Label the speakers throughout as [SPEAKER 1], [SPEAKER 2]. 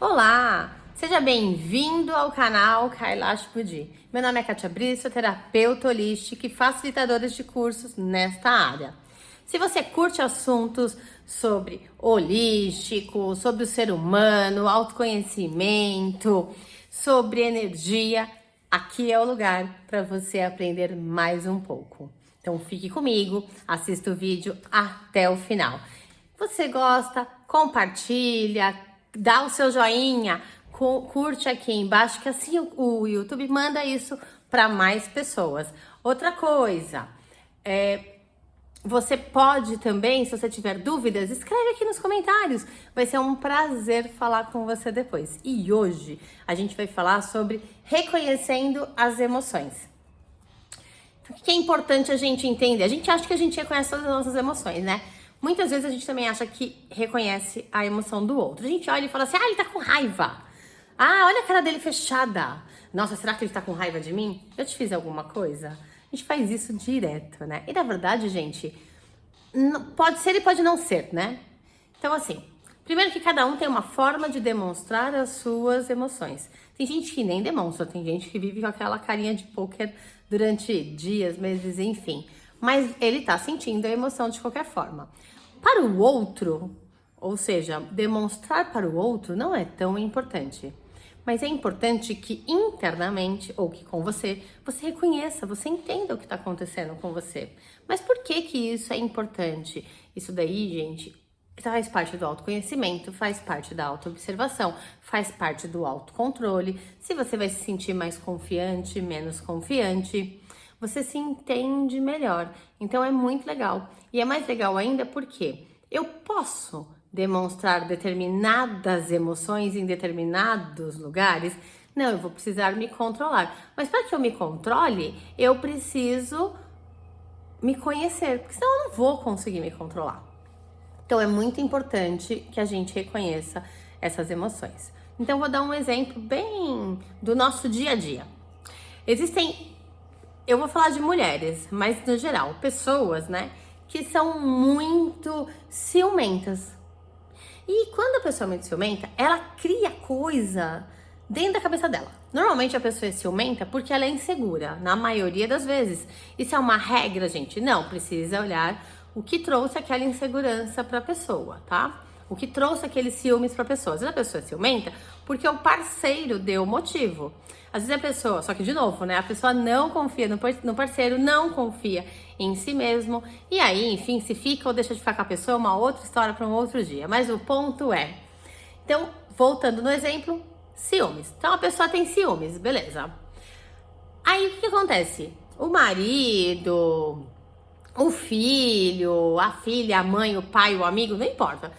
[SPEAKER 1] Olá, seja bem-vindo ao canal Kailash Budi. Meu nome é Kátia Brice, sou terapeuta holística e facilitadora de cursos nesta área. Se você curte assuntos sobre holístico, sobre o ser humano, autoconhecimento, sobre energia, aqui é o lugar para você aprender mais um pouco. Então fique comigo, assista o vídeo até o final. Você gosta? Compartilha, dá o seu joinha, curte aqui embaixo, que assim o YouTube manda isso para mais pessoas. Outra coisa, você pode também, se você tiver dúvidas, escreve aqui nos comentários. Vai ser um prazer falar com você depois. E hoje a gente vai falar sobre reconhecendo as emoções. O que é importante a gente entender? A gente acha que a gente reconhece todas as nossas emoções, né? Muitas vezes a gente também acha que reconhece a emoção do outro. A gente olha e fala assim, ele tá com raiva. Olha a cara dele fechada. Nossa, será que ele tá com raiva de mim? Eu te fiz alguma coisa? A gente faz isso direto, né? E na verdade, gente, pode ser e pode não ser, né? Então assim, primeiro que cada um tem uma forma de demonstrar as suas emoções. Tem gente que nem demonstra, tem gente que vive com aquela carinha de pôquer durante dias, meses, enfim. Mas ele tá sentindo a emoção de qualquer forma. Para o outro, ou seja, demonstrar para o outro não é tão importante. Mas é importante que internamente, ou que com você reconheça, você entenda o que está acontecendo com você. Mas por que que isso é importante? Isso daí, gente, faz parte do autoconhecimento, faz parte da autoobservação, faz parte do autocontrole. Se você vai se sentir mais confiante, menos confiante, você se entende melhor. Então é muito legal. E é mais legal ainda porque eu posso demonstrar determinadas emoções em determinados lugares. Não, eu vou precisar me controlar. Mas para que eu me controle, eu preciso me conhecer, porque senão eu não vou conseguir me controlar. Então é muito importante que a gente reconheça essas emoções. Então vou dar um exemplo bem do nosso dia a dia. Eu vou falar de mulheres, mas no geral, pessoas, né, que são muito ciumentas. E quando a pessoa é muito ciumenta, ela cria coisa dentro da cabeça dela. Normalmente a pessoa é ciumenta porque ela é insegura, na maioria das vezes. Isso é uma regra, gente? Não, precisa olhar o que trouxe aquela insegurança para a pessoa, tá? O que trouxe aqueles ciúmes para a pessoa. Às vezes a pessoa é ciumenta porque o parceiro deu motivo. Às vezes a pessoa, só que de novo, né? A pessoa não confia no parceiro, não confia em si mesmo. E aí, enfim, se fica ou deixa de ficar com a pessoa, é uma outra história para um outro dia. Mas o ponto é... Então, voltando no exemplo, ciúmes. Então a pessoa tem ciúmes, beleza. Aí o que acontece? O marido, o filho, a filha, a mãe, o pai, o amigo, não importa.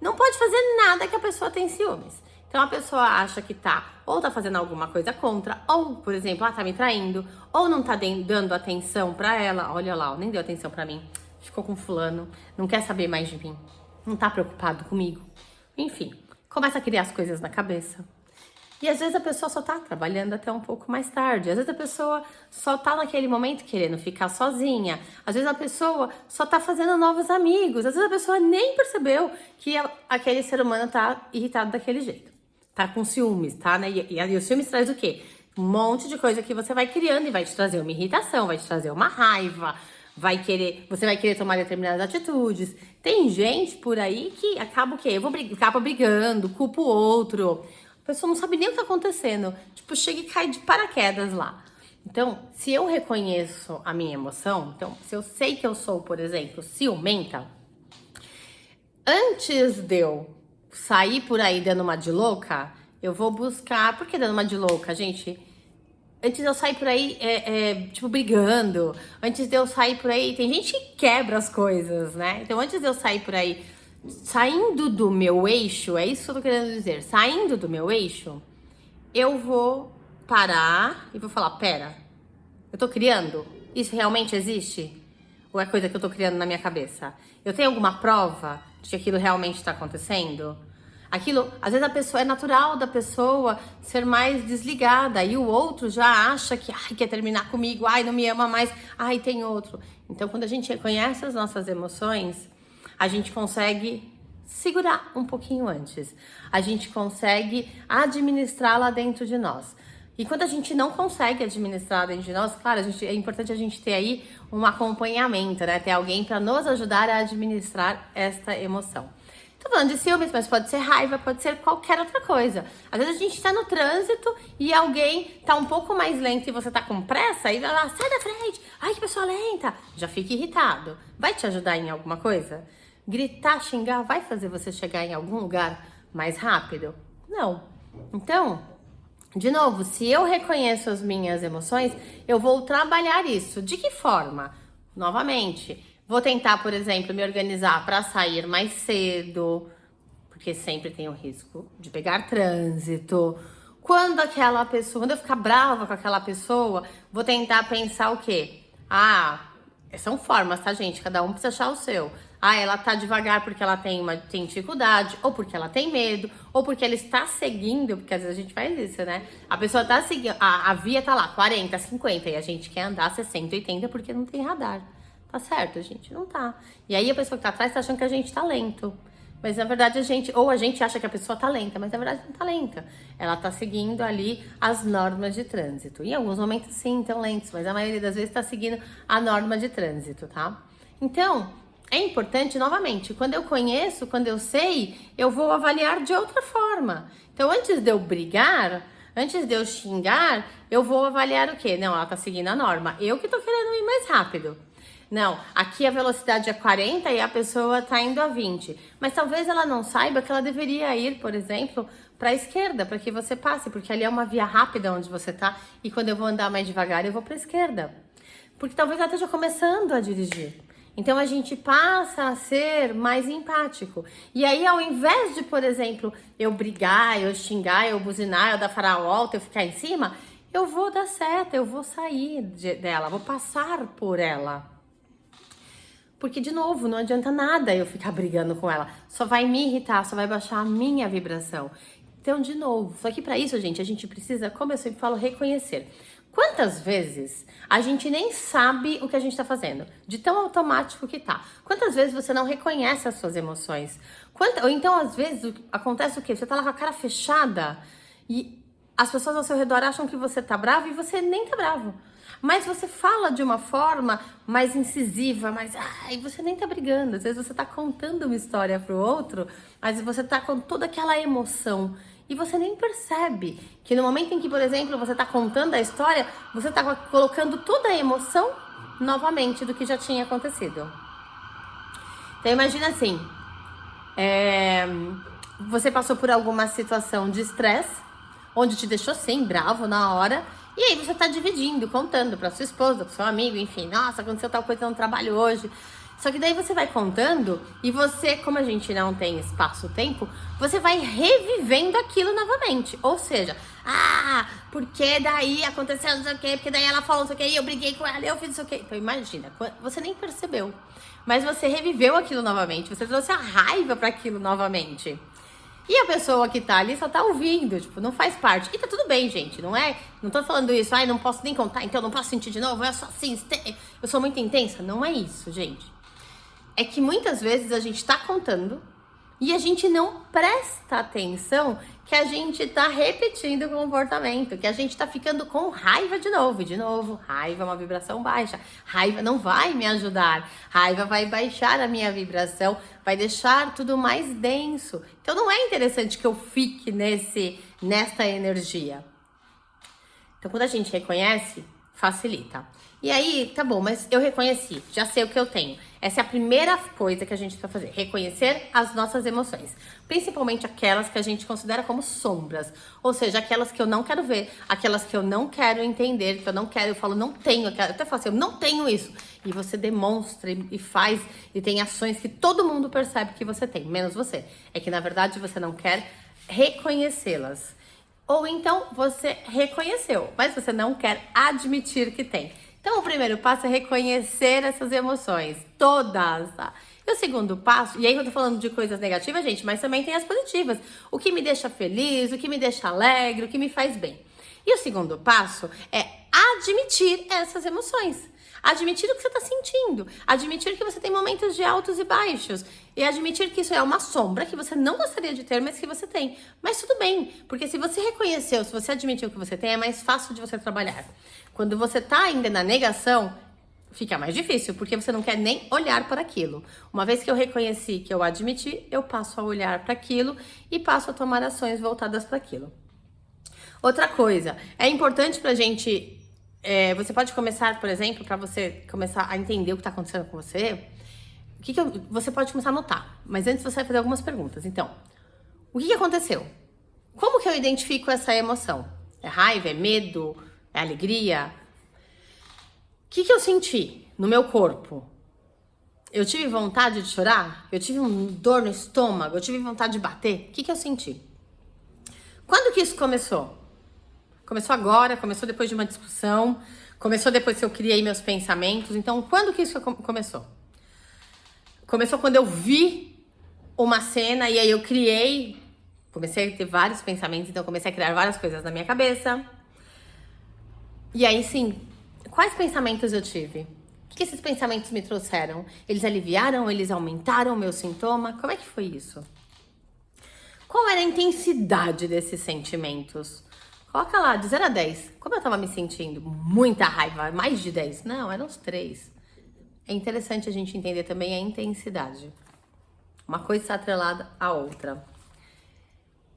[SPEAKER 1] Não pode fazer nada que a pessoa tem ciúmes. Então a pessoa acha que ou tá fazendo alguma coisa contra, ou, por exemplo, tá me traindo, ou não tá dando atenção pra ela. Olha lá, nem deu atenção pra mim. Ficou com fulano, não quer saber mais de mim, não tá preocupado comigo. Enfim, começa a criar as coisas na cabeça. E às vezes a pessoa só tá trabalhando até um pouco mais tarde. Às vezes a pessoa só tá naquele momento querendo ficar sozinha. Às vezes a pessoa só tá fazendo novos amigos. Às vezes a pessoa nem percebeu que aquele ser humano tá irritado daquele jeito. Tá com ciúmes, tá? Né? E o ciúmes traz o quê? Um monte de coisa que você vai criando e vai te trazer uma irritação, vai te trazer uma raiva, você vai querer tomar determinadas atitudes. Tem gente por aí que acaba o quê? Acaba brigando, culpa o outro. A pessoa não sabe nem o que tá acontecendo. Tipo, chega e cai de paraquedas lá. Então, se eu reconheço a minha emoção, então, se eu sei que eu sou, por exemplo, ciumenta, antes de eu sair por aí dando uma de louca, eu vou buscar... Por que dando uma de louca, gente? Antes de eu sair por aí, tipo, brigando. Antes de eu sair por aí... Tem gente que quebra as coisas, né? Então, antes de eu sair por aí... Saindo do meu eixo, é isso que eu tô querendo dizer. Saindo do meu eixo, eu vou parar e vou falar, pera, eu tô criando? Isso realmente existe? Ou é coisa que eu tô criando na minha cabeça? Eu tenho alguma prova de que aquilo realmente tá acontecendo? Aquilo, às vezes a pessoa, é natural da pessoa ser mais desligada e o outro já acha que, quer terminar comigo, não me ama mais, tem outro. Então, quando a gente reconhece as nossas emoções, a gente consegue segurar um pouquinho antes. A gente consegue administrá-la dentro de nós. E quando a gente não consegue administrar dentro de nós, claro, é importante a gente ter aí um acompanhamento, né? Ter alguém para nos ajudar a administrar esta emoção. Tô falando de ciúmes, mas pode ser raiva, pode ser qualquer outra coisa. Às vezes a gente tá no trânsito e alguém tá um pouco mais lento e você tá com pressa e vai lá, sai da frente, ai que pessoa lenta, já fica irritado. Vai te ajudar em alguma coisa? Gritar, xingar, vai fazer você chegar em algum lugar mais rápido? Não. Então, de novo, se eu reconheço as minhas emoções, eu vou trabalhar isso. De que forma? Novamente, vou tentar, por exemplo, me organizar para sair mais cedo, porque sempre tem o risco de pegar trânsito. Quando eu ficar brava com aquela pessoa, vou tentar pensar o quê? São formas, tá, gente? Cada um precisa achar o seu. Ela tá devagar porque ela tem dificuldade, ou porque ela tem medo, ou porque ela está seguindo, porque às vezes a gente faz isso, né? A pessoa tá seguindo, a via tá lá, 40, 50, e a gente quer andar 60, 80 porque não tem radar. Tá certo, gente? Não tá. E aí a pessoa que tá atrás tá achando que a gente tá lento. Mas na verdade a gente acha que a pessoa tá lenta, mas na verdade não tá lenta. Ela tá seguindo ali as normas de trânsito. Em alguns momentos sim, estão lentos, mas a maioria das vezes tá seguindo a norma de trânsito, tá? Então, é importante, novamente, quando eu conheço, quando eu sei, eu vou avaliar de outra forma. Então, antes de eu brigar, antes de eu xingar, eu vou avaliar o quê? Não, ela tá seguindo a norma. Eu que tô querendo ir mais rápido. Não, aqui a velocidade é 40 e a pessoa tá indo a 20. Mas talvez ela não saiba que ela deveria ir, por exemplo, para a esquerda, para que você passe, porque ali é uma via rápida onde você tá, e quando eu vou andar mais devagar, eu vou para a esquerda. Porque talvez ela esteja começando a dirigir. Então a gente passa a ser mais empático. E aí, ao invés de, por exemplo, eu brigar, eu xingar, eu buzinar, eu dar farol alto, eu ficar em cima, eu vou dar seta, eu vou sair dela, vou passar por ela. Porque, de novo, não adianta nada eu ficar brigando com ela. Só vai me irritar, só vai baixar a minha vibração. Então, de novo, só que para isso, gente, a gente precisa, como eu sempre falo, reconhecer. Quantas vezes a gente nem sabe o que a gente tá fazendo? De tão automático que tá. Quantas vezes você não reconhece as suas emoções? Ou então, às vezes, acontece o quê? Você tá lá com a cara fechada e as pessoas ao seu redor acham que você tá bravo e você nem tá bravo. Mas você fala de uma forma mais incisiva, e você nem tá brigando. Às vezes você tá contando uma história pro outro, mas você tá com toda aquela emoção. E você nem percebe que no momento em que, por exemplo, você tá contando a história, você tá colocando toda a emoção novamente do que já tinha acontecido. Então imagina assim, você passou por alguma situação de estresse, onde te deixou sim, bravo na hora, e aí você tá dividindo, contando pra sua esposa, pro seu amigo, enfim, nossa, aconteceu tal coisa no trabalho hoje. Só que daí você vai contando e você, como a gente não tem espaço-tempo, você vai revivendo aquilo novamente. Ou seja, porque daí aconteceu não sei o quê, porque daí ela falou não sei o quê, e eu briguei com ela, eu fiz não sei o quê. Então imagina, você nem percebeu, mas você reviveu aquilo novamente, você trouxe a raiva para aquilo novamente. E a pessoa que tá ali só tá ouvindo, tipo, não faz parte. E tá tudo bem, gente, não tô falando isso, não posso nem contar, então não posso sentir de novo, eu sou assim, eu sou muito intensa. Não é isso, gente. É que muitas vezes a gente tá contando e a gente não presta atenção que a gente tá repetindo o comportamento, que a gente tá ficando com raiva de novo. E de novo, raiva é uma vibração baixa. Raiva não vai me ajudar. Raiva vai baixar a minha vibração, vai deixar tudo mais denso. Então não é interessante que eu fique nesta energia. Então quando a gente reconhece, facilita. E aí, tá bom, mas eu reconheci, já sei o que eu tenho. Essa é a primeira coisa que a gente vai fazer, reconhecer as nossas emoções. Principalmente aquelas que a gente considera como sombras. Ou seja, aquelas que eu não quero ver, aquelas que eu não quero entender, que eu não quero, eu falo, não tenho, eu até falo assim, eu não tenho isso. E você demonstra e faz, e tem ações que todo mundo percebe que você tem, menos você. É que na verdade você não quer reconhecê-las. Ou então você reconheceu, mas você não quer admitir que tem. Então, o primeiro passo é reconhecer essas emoções, todas, tá? E o segundo passo, e aí eu tô falando de coisas negativas, gente, mas também tem as positivas. O que me deixa feliz, o que me deixa alegre, o que me faz bem. E o segundo passo é admitir essas emoções. Admitir o que você está sentindo. Admitir que você tem momentos de altos e baixos. E admitir que isso é uma sombra que você não gostaria de ter, mas que você tem. Mas tudo bem, porque se você reconheceu, se você admitiu que você tem, é mais fácil de você trabalhar. Quando você está ainda na negação, fica mais difícil, porque você não quer nem olhar para aquilo. Uma vez que eu reconheci, que eu admiti, eu passo a olhar para aquilo e passo a tomar ações voltadas para aquilo. Outra coisa, é importante pra gente... você pode começar, por exemplo, para você começar a entender o que está acontecendo com você, você pode começar a notar. Mas antes você vai fazer algumas perguntas. Então, o que aconteceu? Como que eu identifico essa emoção? É raiva? É medo? É alegria? O que eu senti no meu corpo? Eu tive vontade de chorar? Eu tive dor no estômago? Eu tive vontade de bater? O que eu senti? Quando que isso começou? Começou agora, começou depois de uma discussão, começou depois que eu criei meus pensamentos. Então, quando que isso começou? Começou quando eu vi uma cena e aí eu comecei a ter vários pensamentos, então eu comecei a criar várias coisas na minha cabeça. E aí sim, quais pensamentos eu tive? O que esses pensamentos me trouxeram? Eles aliviaram? Eles aumentaram o meu sintoma? Como é que foi isso? Qual era a intensidade desses sentimentos? Coloca lá, de 0 a 10. Como eu tava me sentindo? Muita raiva, mais de 10? Não, eram uns 3. É interessante a gente entender também a intensidade. Uma coisa está atrelada à outra.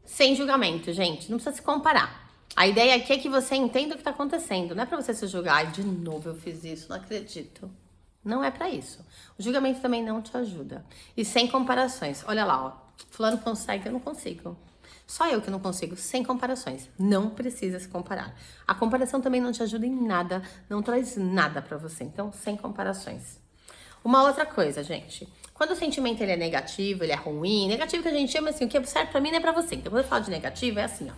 [SPEAKER 1] Sem julgamento, gente. Não precisa se comparar. A ideia aqui é que você entenda o que está acontecendo. Não é para você se julgar. Ai, de novo eu fiz isso, não acredito. Não é para isso. O julgamento também não te ajuda. E sem comparações. Olha lá, ó. Fulano consegue, eu não consigo. Só eu que não consigo, sem comparações. Não precisa se comparar. A comparação também não te ajuda em nada, não traz nada pra você. Então, sem comparações. Uma outra coisa, gente. Quando o sentimento ele é negativo, ele é ruim, negativo que a gente chama assim, o que serve pra mim não é pra você. Então, quando eu falo de negativo, é assim, ó.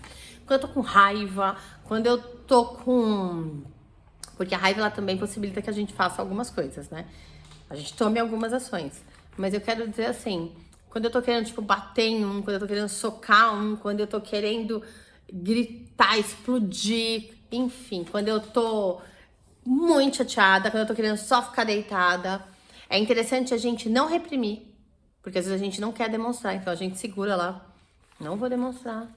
[SPEAKER 1] Quando eu tô com raiva, quando eu tô com... Porque a raiva, ela também possibilita que a gente faça algumas coisas, né? A gente tome algumas ações. Mas eu quero dizer assim... Quando eu tô querendo, tipo, bater em um, quando eu tô querendo socar um, quando eu tô querendo gritar, explodir, enfim, quando eu tô muito chateada, quando eu tô querendo só ficar deitada, é interessante a gente não reprimir, porque às vezes a gente não quer demonstrar, então a gente segura lá, não vou demonstrar,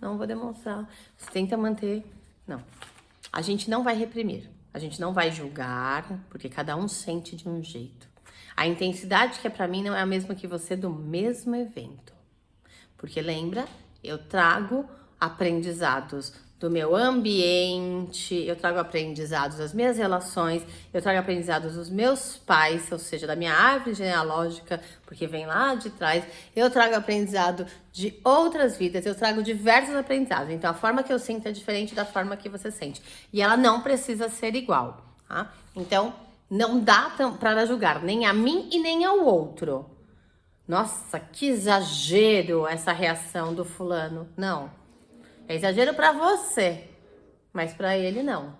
[SPEAKER 1] você tenta manter, não. A gente não vai reprimir, a gente não vai julgar, porque cada um sente de um jeito. A intensidade que é pra mim não é a mesma que você do mesmo evento. Porque lembra, eu trago aprendizados do meu ambiente, eu trago aprendizados das minhas relações, eu trago aprendizados dos meus pais, ou seja, da minha árvore genealógica, porque vem lá de trás, eu trago aprendizado de outras vidas, eu trago diversos aprendizados. Então a forma que eu sinto é diferente da forma que você sente. E ela não precisa ser igual, tá? Então... Não dá para julgar nem a mim e nem ao outro. Nossa, que exagero essa reação do fulano. Não. É exagero para você, mas para ele não.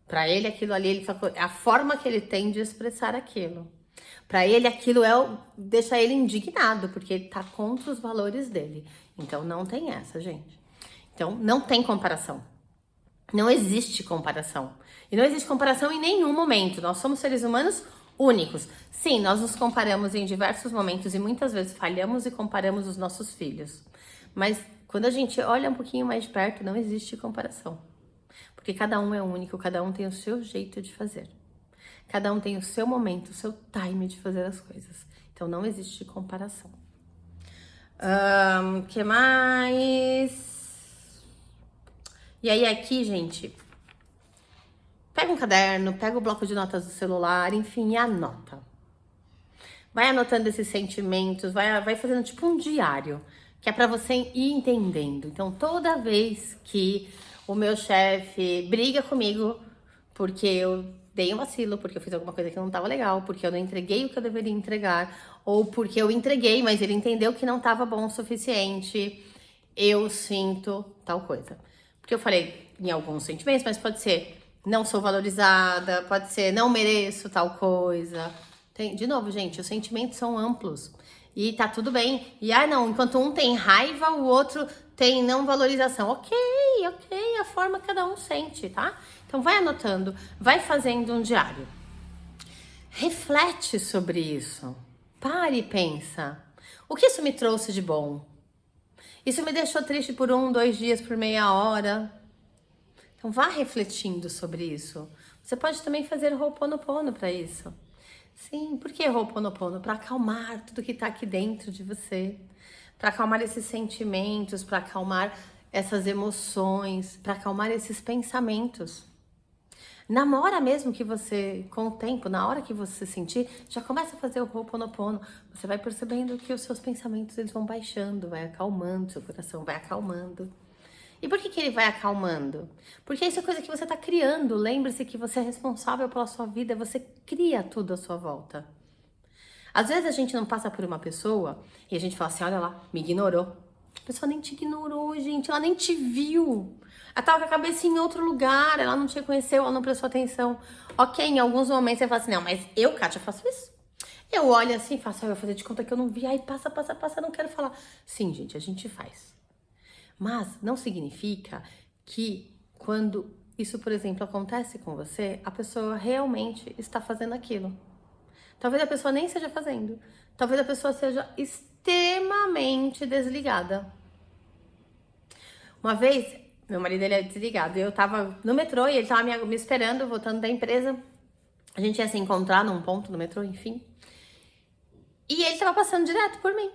[SPEAKER 1] Para ele aquilo ali, é a forma que ele tem de expressar aquilo. Para ele aquilo deixa ele indignado, porque ele tá contra os valores dele. Então não tem essa, gente. Então não tem comparação. Não existe comparação. E não existe comparação em nenhum momento. Nós somos seres humanos únicos. Sim, nós nos comparamos em diversos momentos e muitas vezes falhamos e comparamos os nossos filhos. Mas quando a gente olha um pouquinho mais de perto, não existe comparação. Porque cada um é único, cada um tem o seu jeito de fazer. Cada um tem o seu momento, o seu time de fazer as coisas. Então não existe comparação. Que mais? E aí aqui, gente, pega um caderno, pega o bloco de notas do celular, enfim, e anota. Vai anotando esses sentimentos, vai fazendo tipo um diário, que é pra você ir entendendo. Então, toda vez que o meu chefe briga comigo, porque eu dei um vacilo, porque eu fiz alguma coisa que não tava legal, porque eu não entreguei o que eu deveria entregar, ou porque eu entreguei, mas ele entendeu que não tava bom o suficiente, eu sinto tal coisa. Porque eu falei em alguns sentimentos, mas pode ser não sou valorizada, pode ser não mereço tal coisa. De novo, gente, os sentimentos são amplos e tá tudo bem. E não, enquanto um tem raiva, o outro tem não valorização. Ok, a forma que cada um sente, tá? Então vai anotando, vai fazendo um diário. Reflete sobre isso. Pare e pensa. O que isso me trouxe de bom? Isso me deixou triste por 1, 2 dias, por meia hora? Então vá refletindo sobre isso. Você pode também fazer Ho'oponopono para isso. Sim, por que Ho'oponopono? Para acalmar tudo que está aqui dentro de você. Para acalmar esses sentimentos, para acalmar essas emoções, para acalmar esses pensamentos. Na hora mesmo que você, com o tempo, na hora que você sentir, já começa a fazer o Ho'oponopono. Você vai percebendo que os seus pensamentos eles vão baixando, vai acalmando, seu coração vai acalmando. E por que ele vai acalmando? Porque isso é coisa que você está criando. Lembre-se que você é responsável pela sua vida, você cria tudo à sua volta. Às vezes a gente não passa por uma pessoa e a gente fala assim, olha lá, me ignorou. A pessoa nem te ignorou, gente, ela nem te viu. Ela tava com a cabeça em outro lugar, ela não te reconheceu, ela não prestou atenção. Ok, em alguns momentos você fala assim, não, mas eu, Kátia, faço isso. Eu olho assim e faço, eu vou fazer de conta que eu não vi, aí passa, não quero falar. Sim, gente, a gente faz. Mas não significa que quando isso, por exemplo, acontece com você, a pessoa realmente está fazendo aquilo. Talvez a pessoa nem esteja fazendo. Talvez a pessoa seja extremamente desligada. Uma vez, meu marido ele é desligado. Eu tava no metrô e ele tava me esperando, voltando da empresa. A gente ia se encontrar num ponto no metrô, enfim. E ele tava passando direto por mim.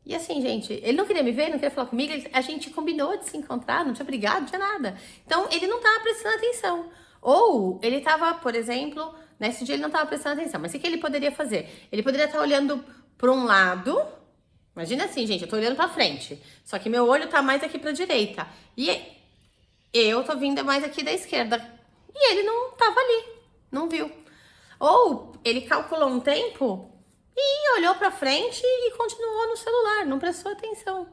[SPEAKER 1] E assim, gente, ele não queria me ver, não queria falar comigo. A gente combinou de se encontrar, não tinha brigado, não tinha nada. Então, ele não tava prestando atenção. Ou ele tava, por exemplo, nesse dia ele não tava prestando atenção. Mas o que ele poderia fazer? Ele poderia estar olhando para um lado. Imagina assim, gente, eu tô olhando pra frente. Só que meu olho tá mais aqui pra direita. E eu tô vindo mais aqui da esquerda. E ele não tava ali, não viu. Ou ele calculou um tempo e olhou pra frente e continuou no celular, não prestou atenção.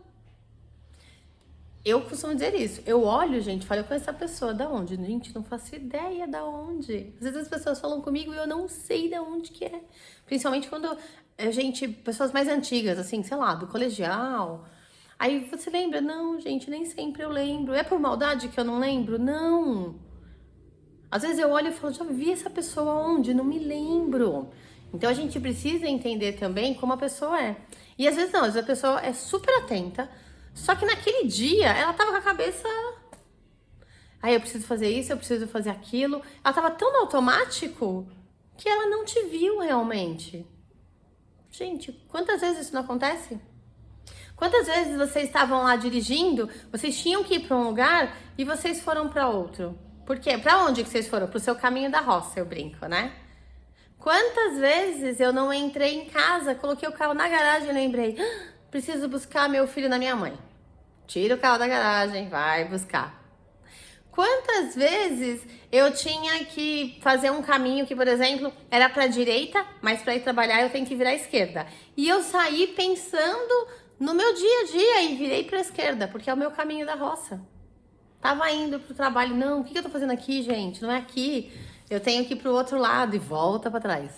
[SPEAKER 1] Eu costumo dizer isso. Eu olho, gente, falo, eu conheço essa pessoa. Da onde? Gente, não faço ideia da onde. Às vezes as pessoas falam comigo e eu não sei da onde que é. Principalmente quando a gente, pessoas mais antigas, assim, sei lá, do colegial. Aí você lembra? Não, gente, nem sempre eu lembro. É por maldade que eu não lembro? Não. Às vezes eu olho e falo, já vi essa pessoa onde? Não me lembro. Então a gente precisa entender também como a pessoa é. E às vezes não, às vezes a pessoa é super atenta, só que naquele dia ela tava com a cabeça. Aí eu preciso fazer isso, eu preciso fazer aquilo. Ela tava tão no automático que ela não te viu realmente. Gente, quantas vezes isso não acontece? Quantas vezes vocês estavam lá dirigindo, vocês tinham que ir para um lugar e vocês foram para outro? Por quê? Para onde que vocês foram? Pro seu caminho da roça, eu brinco, né? Quantas vezes eu não entrei em casa, coloquei o carro na garagem e lembrei, preciso buscar meu filho na minha mãe. Tira o carro da garagem, vai buscar. Quantas vezes eu tinha que fazer um caminho que, por exemplo, era para a direita, mas para ir trabalhar eu tenho que virar à esquerda. E eu saí pensando no meu dia a dia e virei para a esquerda, porque é o meu caminho da roça. Tava indo pro trabalho, não, o que eu tô fazendo aqui, gente? Não é aqui. Eu tenho que ir pro outro lado e volta para trás.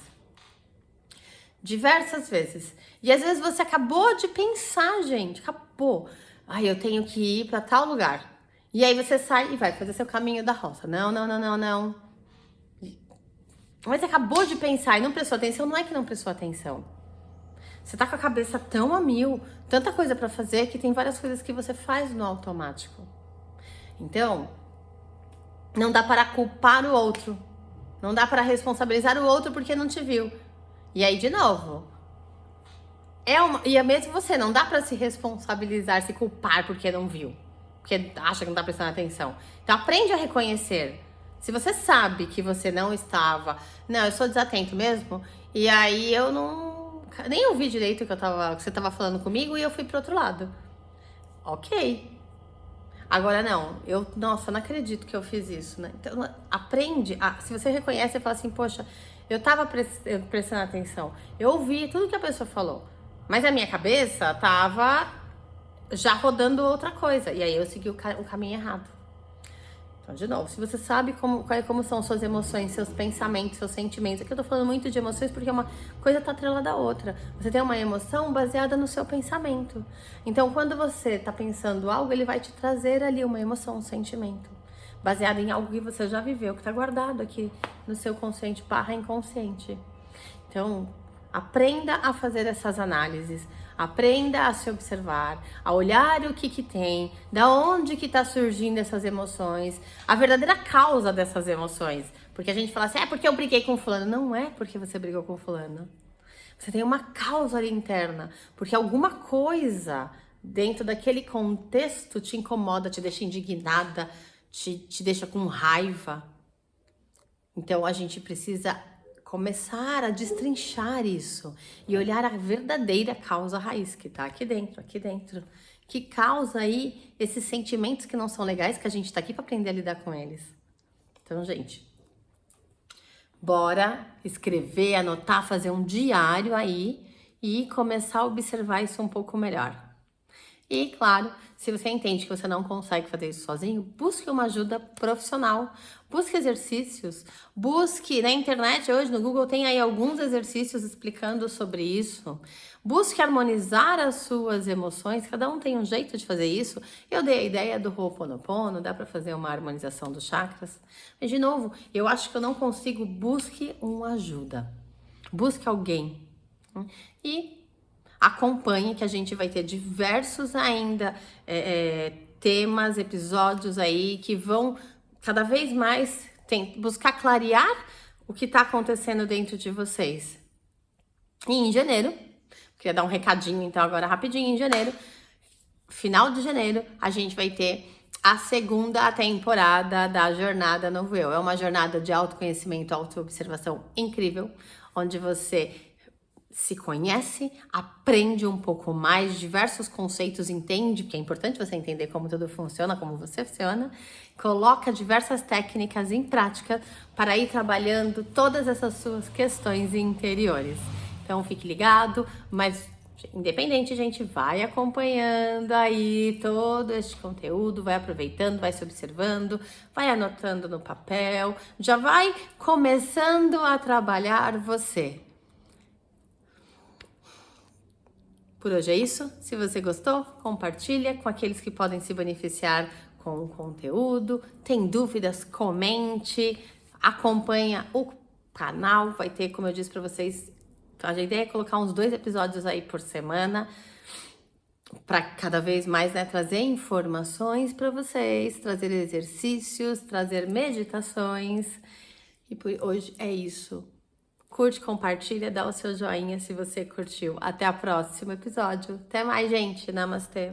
[SPEAKER 1] Diversas vezes. E às vezes você acabou de pensar, gente, acabou. Ai, eu tenho que ir para tal lugar. E aí você sai e vai fazer seu caminho da roça. Não. Mas você acabou de pensar e não prestou atenção, não é que não prestou atenção. Você tá com a cabeça tão a mil, tanta coisa para fazer, que tem várias coisas que você faz no automático. Então, não dá para culpar o outro. Não dá para responsabilizar o outro porque não te viu. E aí, de novo, e é mesmo você, não dá para se responsabilizar, se culpar porque não viu. Porque acha que não tá prestando atenção. Então, aprende a reconhecer. Se você sabe que você não estava... Não, eu sou desatento mesmo. E aí, eu não... Nem ouvi direito que você tava falando comigo e eu fui pro outro lado. Ok. Agora não, nossa, não acredito que eu fiz isso, né? Então, aprende, se você reconhece, você fala assim, poxa, eu tava prestando atenção, eu ouvi tudo que a pessoa falou, mas a minha cabeça tava já rodando outra coisa, e aí eu segui o caminho errado. Então, de novo, se você sabe como são suas emoções, seus pensamentos, seus sentimentos, aqui eu tô falando muito de emoções porque uma coisa tá atrelada à outra. Você tem uma emoção baseada no seu pensamento. Então, quando você tá pensando algo, ele vai te trazer ali uma emoção, um sentimento. baseado em algo que você já viveu, que tá guardado aqui no seu consciente / inconsciente. Então, aprenda a fazer essas análises, aprenda a se observar, a olhar o que tem, da onde que tá surgindo essas emoções, a verdadeira causa dessas emoções. Porque a gente fala assim, é porque eu briguei com fulano. Não é porque você brigou com fulano. Você tem uma causa ali interna, porque alguma coisa dentro daquele contexto te incomoda, te deixa indignada, te deixa com raiva. Então a gente precisa começar a destrinchar isso e olhar a verdadeira causa raiz que tá aqui dentro, que causa aí esses sentimentos que não são legais, que a gente tá aqui para aprender a lidar com eles. Então, gente, bora escrever, anotar, fazer um diário aí e começar a observar isso um pouco melhor. E, claro, se você entende que você não consegue fazer isso sozinho, busque uma ajuda profissional, busque exercícios, busque na internet, hoje no Google tem aí alguns exercícios explicando sobre isso, busque harmonizar as suas emoções, cada um tem um jeito de fazer isso. Eu dei a ideia do Ho'oponopono, dá para fazer uma harmonização dos chakras, mas de novo, eu acho que eu não consigo, busque uma ajuda, busque alguém e acompanhe que a gente vai ter diversos ainda temas, episódios aí que vão cada vez mais buscar clarear o que está acontecendo dentro de vocês. E em janeiro, queria dar um recadinho então agora rapidinho, em janeiro, final de janeiro, a gente vai ter a segunda temporada da Jornada Novo Eu. É uma jornada de autoconhecimento, autoobservação incrível, onde você se conhece, aprende um pouco mais, diversos conceitos, entende, porque é importante você entender como tudo funciona, como você funciona, coloca diversas técnicas em prática para ir trabalhando todas essas suas questões interiores. Então fique ligado, mas independente, gente, vai acompanhando aí todo este conteúdo, vai aproveitando, vai se observando, vai anotando no papel, já vai começando a trabalhar você. Por hoje é isso. Se você gostou, compartilha com aqueles que podem se beneficiar com o conteúdo. Tem dúvidas? Comente, acompanha o canal. Vai ter, como eu disse para vocês, a ideia é colocar uns 2 episódios aí por semana para cada vez mais, né, trazer informações para vocês, trazer exercícios, trazer meditações. E por hoje é isso. Curte, compartilha, dá o seu joinha se você curtiu. Até o próximo episódio. Até mais, gente. Namastê.